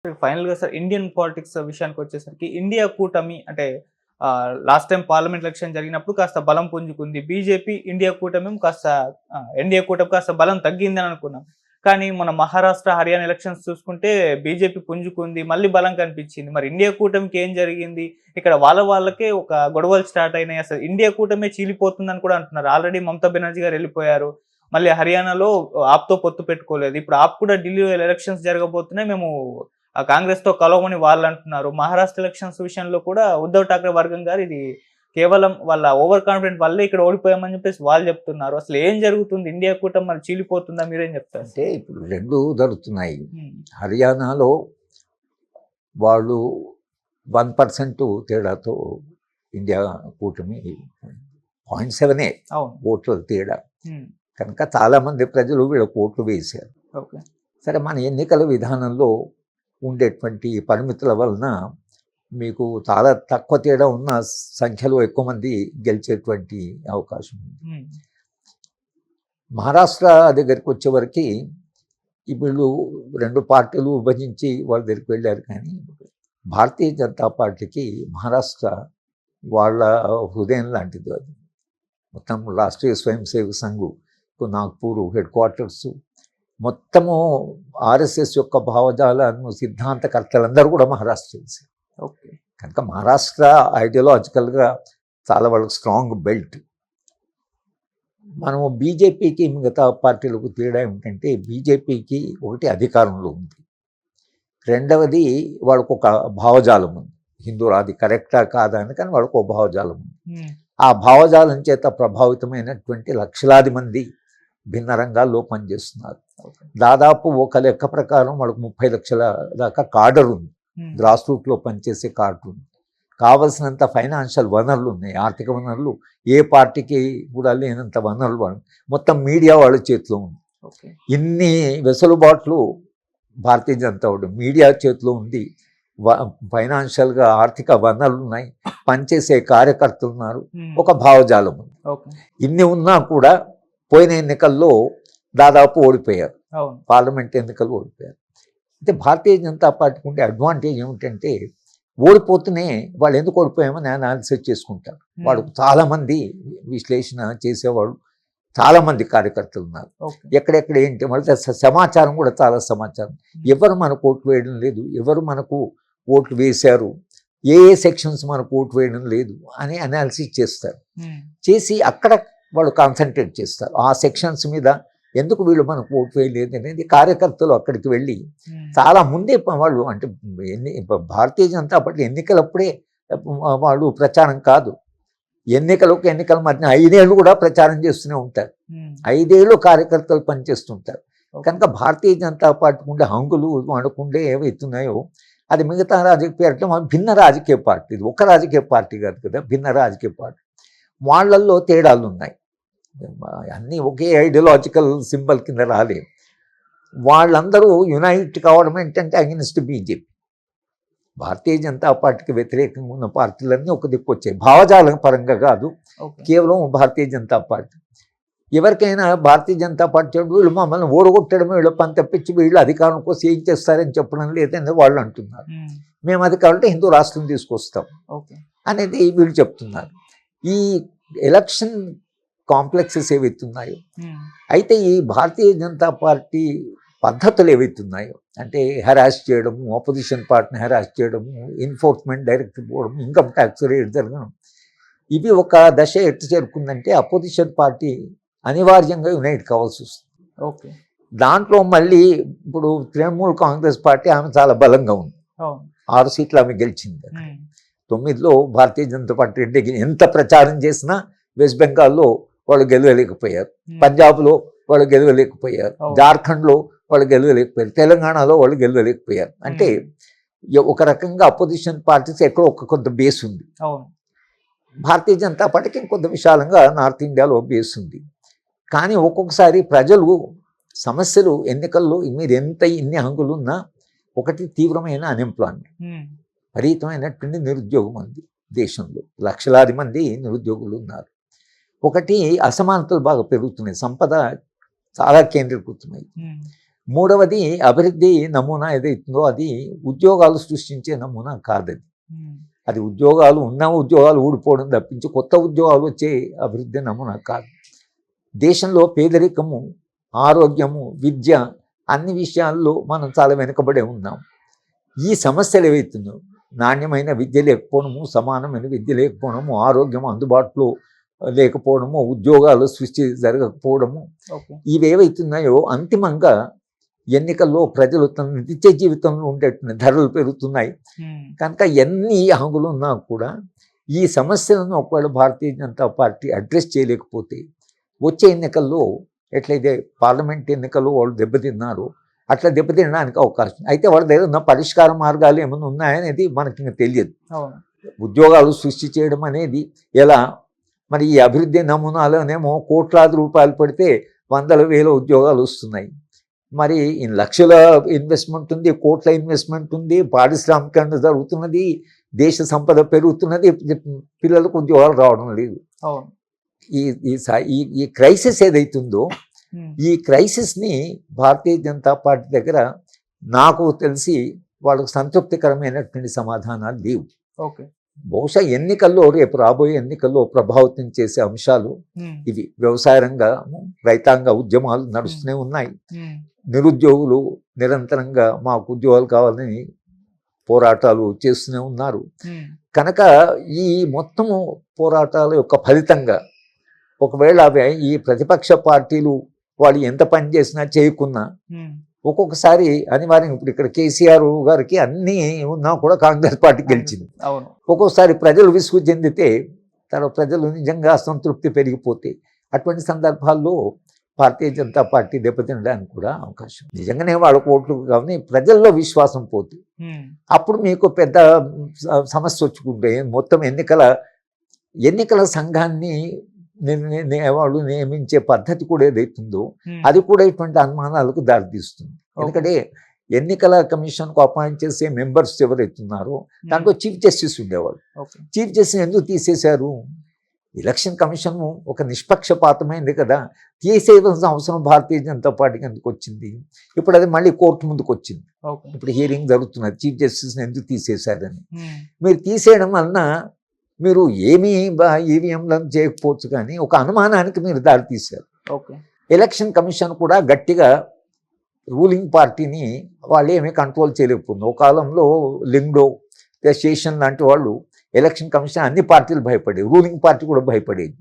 ఫైనల్‌గా sir Indian politics విషయానికొచ్చేసరికి India కూటమి అంటే లాస్ట్ టైమ్ పార్లమెంట్ ఎలక్షన్ జరిగినప్పుడు కాస్త బలం పుంజుకుంది. బీజేపీ, ఇండియా కూటమేమో కాస్త ఎన్‌డీఏ కూటమి కాస్త బలం తగ్గిందని అనుకున్నాం. కానీ మన మహారాష్ట్ర, హర్యానా ఎలక్షన్స్ చూసుకుంటే బీజేపీ పుంజుకుంది. మళ్ళీ బలం కనిపించింది. మరి ఇండియా కూటమికి ఏం జరిగింది? ఇక్కడ వాళ్ళకే ఒక గొడవలు స్టార్ట్ అయినాయి. అసలు ఇండియా కూటమే చీలిపోతుందని కూడా అంటున్నారు. ఆల్రెడీ మమతా బెనర్జీ గారు ఎళ్ళిపోయారు. మళ్ళీ హర్యానాలో ఆప్‌తో పొత్తు పెట్టుకోలేదు. ఇప్పుడు ఆప్ కూడా ఢిల్లీలో ఎలక్షన్స్ జరగబోతున్నాయి. మేము కాంగ్రెస్‌తో కలవమని వాళ్ళంటున్నారు. మహారాష్ట్ర ఎలక్షన్స్ విషయంలో కూడా ఉద్ధవ్ ఠాక్రే వర్గం గారు ఇది కేవలం వాళ్ళ ఓవర్ కాన్ఫిడెంట్ వల్లే ఇక్కడ ఓడిపోయామని చెప్పేసి వాళ్ళు చెప్తున్నారు. అసలు ఏం జరుగుతుంది? ఇండియా కూటమి మరి చీలిపోతుందా? మీరేం చెప్తారు? అంటే ఇప్పుడు 2 జరుగుతున్నాయి. హ్మ్. హర్యానాలో వాళ్ళు 1% తేడాతో ఇండియా కూటమి 0.7 అవును. ఓట్ల తేడా. హ్మ్. కనుక చాలామంది ప్రజలు వీళ్ళకి ఓట్లు వేశారు. ఓకే. సరే, మన ఎన్నికల విధానంలో ఉండేటువంటి పరిమితుల వలన మీకు చాలా తక్కువ తేడా ఉన్న సంఖ్యలో ఎక్కువ మంది గెలిచేటువంటి అవకాశం ఉంది. హ్మ్. మహారాష్ట్ర దగ్గరికి వచ్చేవరకు వీళ్ళు 2 పార్టీలు విభజించి వాళ్ళ దగ్గరికి వెళ్ళారు. కానీ భారతీయ జనతా పార్టీకి మహారాష్ట్ర వాళ్ళ హృదయం లాంటిది. అది మొత్తం రాష్ట్రీయ స్వయం సేవక్ సంఘ్ నాగ్పూర్ హెడ్ క్వార్టర్స్, మొత్తము ఆర్ఎస్ఎస్ యొక్క భావజాలను సిద్ధాంతకర్తలందరూ కూడా మహారాష్ట్రియన్స్. ఓకే. కనుక మహారాష్ట్ర ఐడియాలజికల్గా చాలా వాళ్ళకి స్ట్రాంగ్ బెల్ట్. మనము బీజేపీకి మిగతా పార్టీలకు తేడా ఏమిటంటే, బీజేపీకి ఒకటి అధికారంలో ఉంది, రెండవది వాళ్ళకు ఒక భావజాలం ఉంది. అది కరెక్టా కాదా అని, కానీ వాళ్ళకు ఒక భావజాలం ఉంది. ఆ భావజాలం చేత ప్రభావితమైనటువంటి లక్షలాది మంది భిన్న రంగాల్లో పనిచేస్తున్నారు. దాదాపు ఒక లెక్క ప్రకారం వాళ్ళకు 30 లక్షల దాకా కార్డర్ ఉంది. గ్రాస్ రూట్లో పనిచేసే కార్డు ఉంది. కావలసినంత ఫైనాన్షియల్ వనరులు ఉన్నాయి, ఆర్థిక వనరులు ఏ పార్టీకి కూడా లేనంత వనరులు మొత్తం మీడియా వాళ్ళ చేతిలో ఉంది. ఇన్ని వెసులుబాట్లు భారతీయ జనతా పార్టీ మీడియా చేతిలో ఉంది. ఫైనాన్షియల్గా ఆర్థిక వనరులు ఉన్నాయి, పనిచేసే కార్యకర్తలు ఉన్నారు, ఒక భావజాలం ఉంది. ఇన్ని ఉన్నా కూడా పోయిన ఎన్నికల్లో దాదాపు ఓడిపోయారు. పార్లమెంట్ ఎన్నికలు ఓడిపోయారు. అయితే భారతీయ జనతా పార్టీకి ఉండే అడ్వాంటేజ్ ఏమిటంటే, ఓడిపోతూనే వాళ్ళు ఎందుకు ఓడిపోయామని అనాలిసిస్ చేసుకుంటారు. వాళ్ళు చాలామంది విశ్లేషణ చేసేవాళ్ళు, చాలామంది కార్యకర్తలు ఉన్నారు. ఎక్కడెక్కడ ఏంటి వాళ్ళ సమాచారం కూడా చాలా సమాచారం. ఎవరు మనకు ఓటు వేయడం లేదు, ఎవరు మనకు ఓట్లు వేశారు, ఏ సెక్షన్స్ మనకు ఓటు వేయడం లేదు అని అనాలిసిస్ చేస్తారు. చేసి అక్కడ వాళ్ళు కాన్సన్ట్రేట్ చేస్తారు. ఆ సెక్షన్స్ మీద ఎందుకు వీళ్ళు మనకు ఓటు వేయలేదు అనేది కార్యకర్తలు అక్కడికి వెళ్ళి చాలా ముందే వాళ్ళు, అంటే భారతీయ జనతా పార్టీ ఎన్నికలప్పుడే వాళ్ళు ప్రచారం కాదు, ఎన్నికల మధ్య 5 ఏళ్ళు కూడా ప్రచారం చేస్తూనే ఉంటారు. 5 ఏళ్ళు కార్యకర్తలు పనిచేస్తుంటారు. కనుక భారతీయ జనతా పార్టీకి ఉండే హంగులు మనకుండే ఏవైతున్నాయో అది మిగతా రాజకీయ భిన్న రాజకీయ పార్టీ, ఇది ఒక రాజకీయ పార్టీ కాదు కదా, భిన్న రాజకీయ పార్టీ. వాళ్ళల్లో తేడాలు ఉన్నాయి. అన్నీ ఒకే ఐడియాలజికల్ సింబల్ కింద రాలేదు. వాళ్ళందరూ యునైట్ కావడం ఏంటంటే అగెనిస్ట్ బీజేపీ. భారతీయ జనతా పార్టీకి వ్యతిరేకంగా ఉన్న పార్టీలన్నీ ఒక దిక్కు వచ్చాయి, భావజాల పరంగా కాదు, కేవలం భారతీయ జనతా పార్టీ. ఎవరికైనా భారతీయ జనతా పార్టీ వీళ్ళు మమ్మల్ని ఓడగొట్టడమే, వీళ్ళు పని తప్పించి వీళ్ళు అధికారం కోసం ఏం చేస్తారని చెప్పడం లేదని వాళ్ళు అంటున్నారు. మేము అధికారంలో హిందూ రాష్ట్రం తీసుకొస్తాం అనేది వీళ్ళు చెప్తున్నారు. ఈ ఎలక్షన్ కాంప్లెక్సెస్ ఏవైతున్నాయో, అయితే ఈ భారతీయ జనతా పార్టీ పద్ధతులు ఏవైతున్నాయో, అంటే హెరాస్ చేయడము, ఆపోజిషన్ పార్టీని హెరాస్ చేయడము, ఎన్ఫోర్స్మెంట్ డైరెక్ట్ పోవడం, ఇన్కమ్ ట్యాక్స్ రేట్ జరగడం, ఇవి ఒక దశ ఎట్టు చేరుకుందంటే అపోజిషన్ పార్టీ అనివార్యంగా యునైట్ కావాల్సి వస్తుంది. దాంట్లో మళ్ళీ ఇప్పుడు తృణమూల్ కాంగ్రెస్ పార్టీ ఆమె చాలా బలంగా ఉంది, 6 సీట్లు ఆమె గెలిచింది. 9లో భారతీయ జనతా పార్టీ అంటే ఎంత ప్రచారం చేసినా వెస్ట్ బెంగాల్లో వాళ్ళు గెలవలేకపోయారు, పంజాబ్లో వాళ్ళు గెలవలేకపోయారు, జార్ఖండ్లో వాళ్ళు గెలవలేకపోయారు, తెలంగాణలో వాళ్ళు గెలవలేకపోయారు. అంటే ఒక రకంగా అపోజిషన్ పార్టీస్ ఎక్కడో కొంత బేస్ ఉంది. భారతీయ జనతా పార్టీకి ఇంకొంత విశాలంగా నార్త్ ఇండియాలో బేస్ ఉంది. కానీ ఒక్కొక్కసారి ప్రజలు సమస్యలు ఎన్నికల్లో మీద ఇన్ని హంగులు ఉన్నా, ఒకటి తీవ్రమైన అన్ఎంప్లాయ్మెంట్, విపరీతమైనటువంటి నిరుద్యోగం ఉంది దేశంలో, లక్షలాది మంది నిరుద్యోగులు ఉన్నారు. ఒకటి అసమానతలు బాగా పెరుగుతున్నాయి, సంపద చాలా కేంద్రీకృతమై. మూడవది అభివృద్ధి నమూనా ఏదైతుందో అది ఉద్యోగాలు సృష్టించే నమూనా కాదది. అది ఉద్యోగాలు ఉన్న ఉద్యోగాలు ఊడిపోవడం తప్పించి కొత్త ఉద్యోగాలు వచ్చే అభివృద్ధి నమూనా కాదు. దేశంలో పేదరికము, ఆరోగ్యము, విద్య అన్ని విషయాల్లో మనం చాలా వెనుకబడే ఉన్నాం. ఈ సమస్యలు ఏవైతుందో నాణ్యమైన విద్య లేకపోవడము, సమానమైన విద్య లేకపోవడము, ఆరోగ్యం అందుబాటులో లేకపోవడము, ఉద్యోగాలు సృష్టి జరగకపోవడము, ఇవేవైతున్నాయో అంతిమంగా ఎన్నికల్లో ప్రజలు తన నిత్య జీవితంలో ఉండేటువంటి ధరలు పెరుగుతున్నాయి. కనుక ఎన్ని హంగులు ఉన్నా కూడా ఈ సమస్యలను ఒకవేళ భారతీయ జనతా పార్టీ అడ్రస్ చేయలేకపోతే వచ్చే ఎన్నికల్లో ఎట్లయితే పార్లమెంట్ ఎన్నికల్లో వాళ్ళు దెబ్బతిన్నారు అట్లా దెబ్బతినడానికి అవకాశం. అయితే వాళ్ళ దగ్గర ఉన్న పరిష్కార మార్గాలు ఏమైనా ఉన్నాయనేది మనకి ఇంకా తెలియదు. ఉద్యోగాలు సృష్టి చేయడం అనేది ఎలా, మరి ఈ అభివృద్ధి నమూనాలోనేమో కోట్లాది రూపాయలు పడితే 100,000 ఉద్యోగాలు వస్తున్నాయి. మరి లక్షల ఇన్వెస్ట్మెంట్ ఉంది, కోట్ల ఇన్వెస్ట్మెంట్ ఉంది, పారిశ్రామికరణ జరుగుతున్నది, దేశ సంపద పెరుగుతున్నది, పిల్లలకు ఉద్యోగాలు రావడం లేదు. ఈ క్రైసిస్ ఏదైతుందో ఈ క్రైసిస్ని భారతీయ జనతా పార్టీ దగ్గర నాకు తెలిసి వాళ్ళకు సంతృప్తికరమైనటువంటి సమాధానాలు లేవు. బహుశా ఎన్నికల్లో రేపు రాబోయే ఎన్నికల్లో ప్రభావితం చేసే అంశాలు ఇవి. వ్యవసాయ రంగం, రైతాంగ ఉద్యమాలు నడుస్తూనే ఉన్నాయి. నిరుద్యోగులు నిరంతరంగా మాకు ఉద్యోగాలు కావాలని పోరాటాలు చేస్తూనే ఉన్నారు. కనుక ఈ మొత్తము పోరాటాల యొక్క ఫలితంగా ఒకవేళ అవి ఈ ప్రతిపక్ష పార్టీలు వాళ్ళు ఎంత పని చేసినా చేయకున్నా ఒక్కొక్కసారి అనివార్యంగా ఇప్పుడు ఇక్కడ కేసీఆర్ గారికి అన్నీ ఉన్నా కూడా కాంగ్రెస్ పార్టీ గెలిచింది. ఒక్కొక్కసారి ప్రజలు విసుగు చెందితే తర్వాత ప్రజలు నిజంగా అసంతృప్తి పెరిగిపోతే అటువంటి సందర్భాల్లో భారతీయ జనతా పార్టీ దెబ్బతినడానికి కూడా అవకాశం. నిజంగానే వాళ్ళ ఓట్లు కానీ ప్రజల్లో విశ్వాసం పోతే అప్పుడు మీకు పెద్ద సమస్య వచ్చుకుంటే మొత్తం ఎన్నికల సంఘాన్ని వాళ్ళు నియమించే పద్ధతి కూడా ఏదైతుందో అది కూడా ఇటువంటి అనుమానాలకు దారితీస్తుంది. ఎందుకంటే ఎన్నికల కమిషన్కు అపాయింట్ చేసే మెంబర్స్ ఎవరైతున్నారో దాంట్లో చీఫ్ జస్టిస్ ఉండేవాళ్ళు. చీఫ్ జస్టిస్ ఎందుకు తీసేశారు? ఎలక్షన్ కమిషన్ ఒక నిష్పక్షపాతమైంది కదా, తీసేయవలసిన అవసరం భారతీయ జనతా పార్టీకి ఎందుకు వచ్చింది? ఇప్పుడు అది మళ్ళీ కోర్టు ముందుకు వచ్చింది. ఇప్పుడు హియరింగ్ జరుగుతున్నది చీఫ్ జస్టిస్ని ఎందుకు తీసేశారని. మీరు తీసేయడం వలన మీరు ఏమీ ఈవీఎంలను చేయకపోవచ్చు కానీ ఒక అనుమానానికి మీరు దారి తీశారు. ఎలక్షన్ కమిషన్ కూడా గట్టిగా రూలింగ్ పార్టీని వాళ్ళు ఏమీ కంట్రోల్ చేయలేకపోతుంది. ఒక కాలంలో లింగ్డో, శేషన్ లాంటి వాళ్ళు ఎలక్షన్ కమిషన్ అన్ని పార్టీలు భయపడేవి, రూలింగ్ పార్టీ కూడా భయపడేది.